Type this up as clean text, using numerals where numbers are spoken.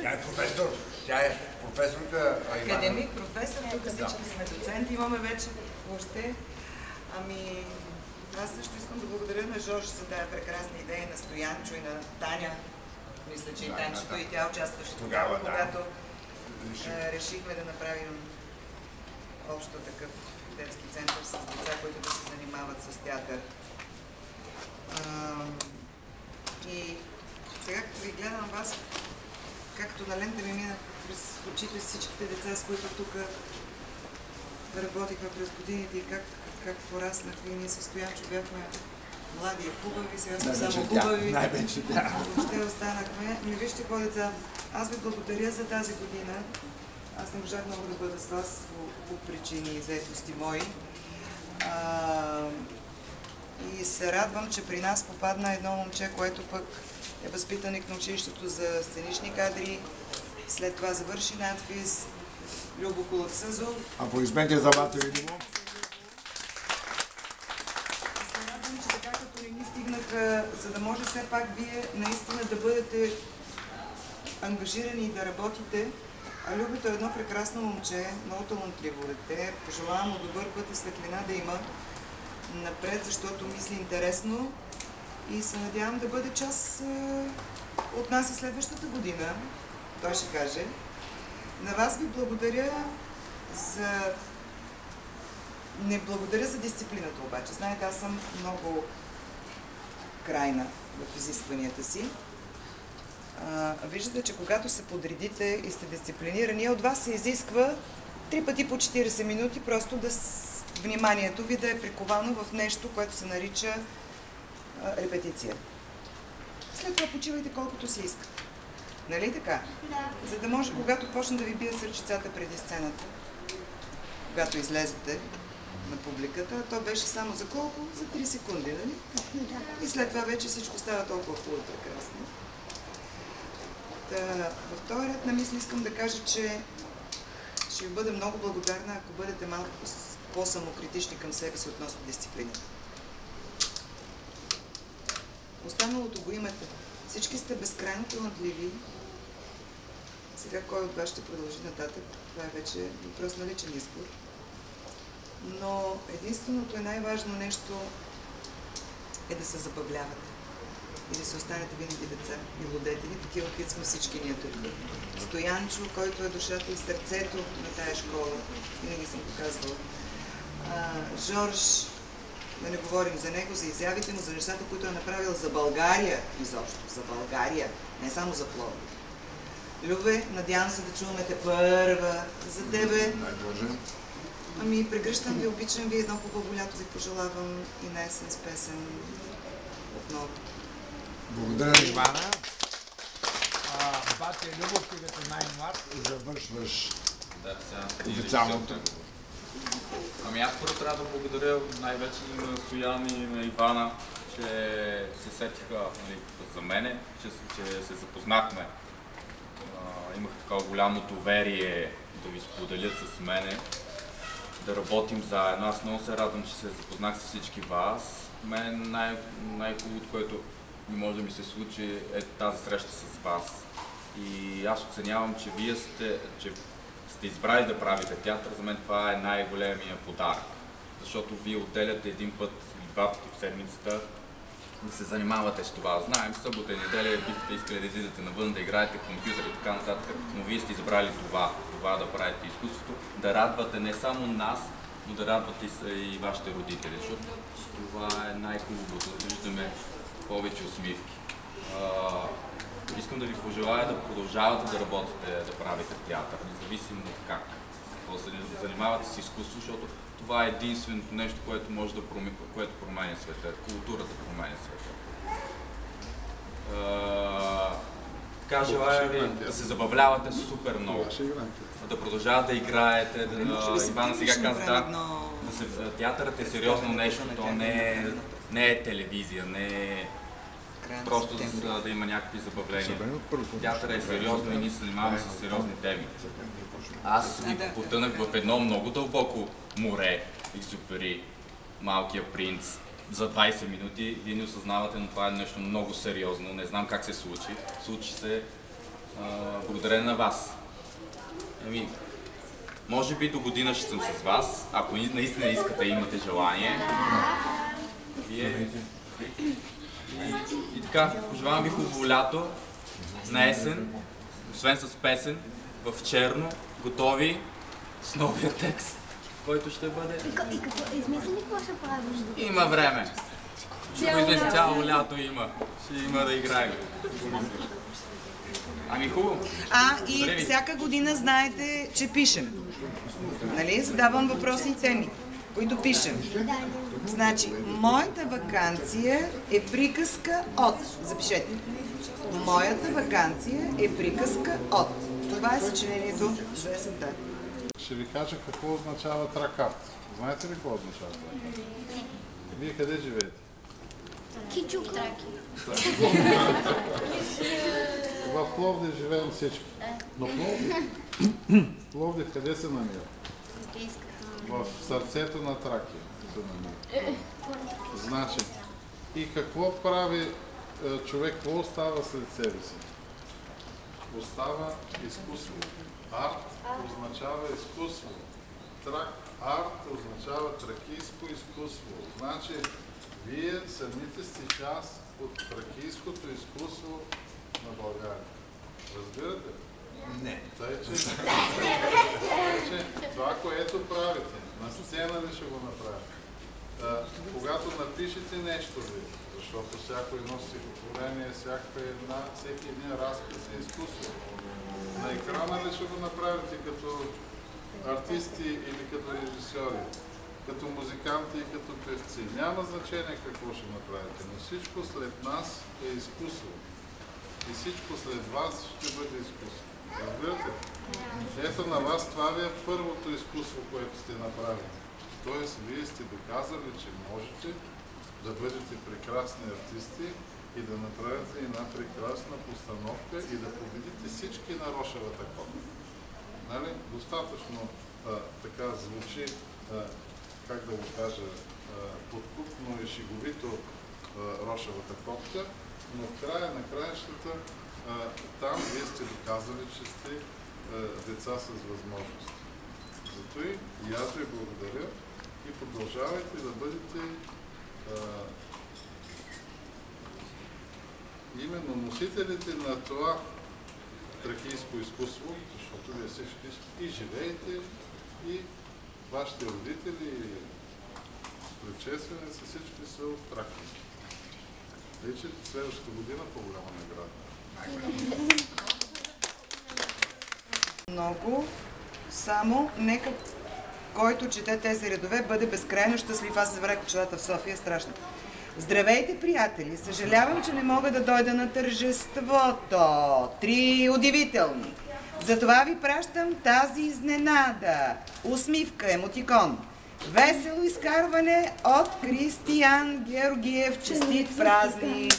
Тя е професор. Тя е професорка. Академик, професор, тук всички сме доценти. Имаме вече въобще. Ами, аз също искам да благодаря на Жорж за тази прекрасна идея, на Стоянчо и на Таня. Мисля, че и Танчето и тя участваше тогава, когато решихме да направим общо такъв детски център с деца, които да се занимават с театър. И сега, като ви гледам вас, както на лента ми мина през очите всичките деца, с които тук работихме през годините и как пораснахме и ние със Стоянчо бяхме млади и хубави, сега сме само хубави. Най-вече да. Въобще останахме. Не вижте какво, деца, аз ви благодаря за тази година. Аз не можах много да бъда с вас по причини и заетости мои. И се радвам, че при нас попадна едно момче, което пък е възпитаник на училището за сценични кадри. След това завърши надфис. Любо Колаксъзов. Аплодисменти за Ватори Димо. Се радвам, че така като не ни стигнаха, за да може все пак вие наистина да бъдете ангажирани и да работите. А Любито е едно прекрасно момче, много талантливо дете. Пожелавам му добър път и светлина да има напред, защото мисли интересно и се надявам да бъде част от нас и следващата година. Той ще каже. На вас ви благодаря за... Не благодаря за дисциплината обаче. Знаете, аз съм много крайна в изискванията си. Виждате, че когато се подредите и сте дисциплинирани, от вас се изисква 3 пъти по 40 минути, просто да вниманието ви да е приковано в нещо, което се нарича репетиция. След това почивайте колкото си иска. Нали така? Да. За да може, когато почна да ви бие сърчицата преди сцената, когато излезете на публиката, то беше само за колко? За 3 секунди, нали? Да. И след това вече всичко става толкова хубаво и прекрасно. В този ред на мисли искам да кажа, че ще ви бъда много благодарна, ако бъдете малко по-самокритични към себе си относно дисциплината. Останалото го имате. Всички сте безкрайно талантливи. Сега кой от вас ще продължи нататък, това е вече въпрос на личен избор. Но единственото и най-важно нещо е да се забавлявате. И да се останете винаги деца и владетели, такива каквито сме всички ние тук. Стоянчо, който е душата и сърцето на тая школа, винаги съм го казвала. Жорж, да не говорим за него, за изявите му, за нещата, които е направил за България изобщо. За България, не само за Пловдив. Любе, надявам се да чуваме те първа за тебе. Ами, прегръщам ви, обичам ви, едно хубаво лято ви пожелавам и на есен с песен отново. Благодаря, Ивана. Батя Любов, ти като най-млад и завършваш официалното. Ами аз първо трябва да благодаря най-вече на Стоян и на Ивана, че се сетиха за мене, че се запознахме. Имах такова голямо доверие да ви споделят с мене, да работим заедно. Аз много се радвам, че се запознах с всички вас. Мен най-хубавото, което може да ми се случи, е тази среща с вас. И аз оценявам, че вие сте избрали да правите театър. За мен това е най-големия подарък. Защото вие отделяте един път или 2 пъти в седмицата да се занимавате с това. Знаем, събота и неделя бихте искали да излизате навън, да играете компютър и така нататък, но вие сте избрали това да правите изкуството, да радвате не само нас, но да радвате и вашите родители, защото това е най-хубавото, да виждаме повече усмивки. Искам да ви пожелая да продължавате да работите, да правите театър, независимо от как. Да се занимавате с изкуство, защото това е единственото нещо, което може да променя света. Културата променя света. Така желая ви да се забавлявате супер много. Да продължавате да играете. Иван сега каза, театърът е сериозно нещо, то не е телевизия, не е просто да има някакви забавления. Театърът е сериозно и ние се занимаваме с сериозни теми. Аз ви потънах в едно много дълбоко море, Екзюпери, Малкия принц, за 20 минути, вие не осъзнавате, но това е нещо много сериозно. Не знам как се случи. Случи се благодарение на вас. Може би до година ще съм с вас, ако наистина искате и имате желание. И така, пожелавам ви хубаво лято, на есен, освен с песен, в черно, готови, с новия текст, който ще бъде. Измисли ли какво ще правиш? Има време. Ще го измисли, цяло лято има. Ще има да играем. Ами хубаво. И всяка година знаете, че пишем. Нали? Задавам въпроси и теми, които пишем. Значи, моята ваканция е приказка от. Запишете. Моята ваканция е приказка от. Това е съчинението за есента. Ще ви кажа какво означава тракарт. Знаете ли какво означава тракарт? Вие къде живеете? Кичук. В Пловдив живеем всички. Но Пловдив къде се намира? В сърцето на Тракия се намира. Значи, и какво прави човек, какво остава след себе си? Остава изкуство. Арт означава изкуство. Арт означава тракийско изкуство. Значи, вие самите сте част от тракийското изкуство на България. Разбирате? Не. Тъй, че това, което правите, на сцена ли ще го направите? Когато напишете нещо ви, защото всяко едно стихотворение, всеки един разказ е изкуство. На екрана ли ще го направите като артисти или като режисьори, като музиканти и като певци? Няма значение какво ще направите, но всичко след нас е изкуство. И всичко след вас ще бъде изкуство. Разбирате? Ето на вас това ви е първото изкуство, което сте направили. Тоест, вие сте доказали, че можете да бъдете прекрасни артисти и да направите една прекрасна постановка и да победите всички на Рошевата котка. Нали? Достатъчно така звучи, как да го кажа, подкупно и шеговито Рошевата котка, но в края на краищата там вие сте доказали, че сте деца с възможности. Зато и аз ви благодаря и продължавайте да бъдете именно носителите на това тракийско изкуство, защото вие всички и живеете, и вашите родители, и предшественици, всички са от Тракия. Тъй, че следващата година по-голяма награда. Много. Само нека който чете тези редове бъде безкрайно щастлив. Аз забравих училата в София, страшно. Здравейте, приятели! Съжалявам, че не мога да дойда на тържеството. 3 удивителни. Затова ви пращам тази изненада. Усмивка, емотикон. Весело изкарване от Кристиян Георгиев. Честит празник!